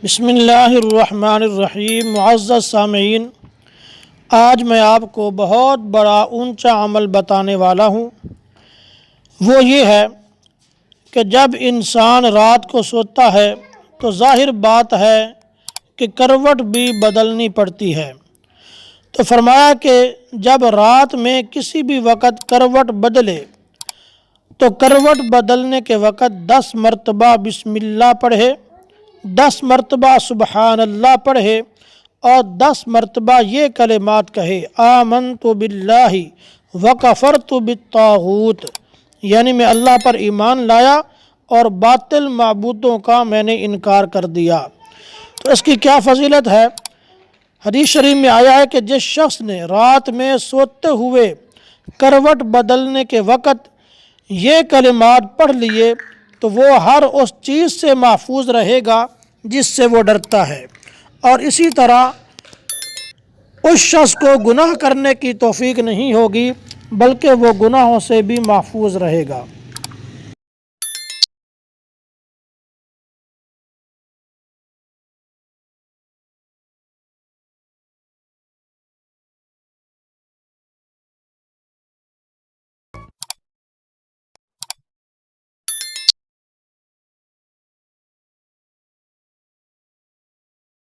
بسم اللہ الرحمن الرحیم۔ معزز سامعین، آج میں آپ کو بہت بڑا اونچا عمل بتانے والا ہوں۔ وہ یہ ہے کہ جب انسان رات کو سوتا ہے تو ظاہر بات ہے کہ کروٹ بھی بدلنی پڑتی ہے۔ تو فرمایا کہ جب رات میں کسی بھی وقت کروٹ بدلے تو کروٹ بدلنے کے وقت 10 مرتبہ بسم اللہ پڑھے، 10 مرتبہ سبحان اللہ پڑھے اور 10 مرتبہ یہ کلمات کہے، آمنت باللہ وکفرت بالطاغوت، یعنی میں اللہ پر ایمان لایا اور باطل معبودوں کا میں نے انکار کر دیا۔ تو اس کی کیا فضیلت ہے؟ حدیث شریف میں آیا ہے کہ جس شخص نے رات میں سوتے ہوئے کروٹ بدلنے کے وقت یہ کلمات پڑھ لیے تو وہ ہر اس چیز سے محفوظ رہے گا جس سے وہ ڈرتا ہے، اور اسی طرح اس شخص کو گناہ کرنے کی توفیق نہیں ہوگی بلکہ وہ گناہوں سے بھی محفوظ رہے گا۔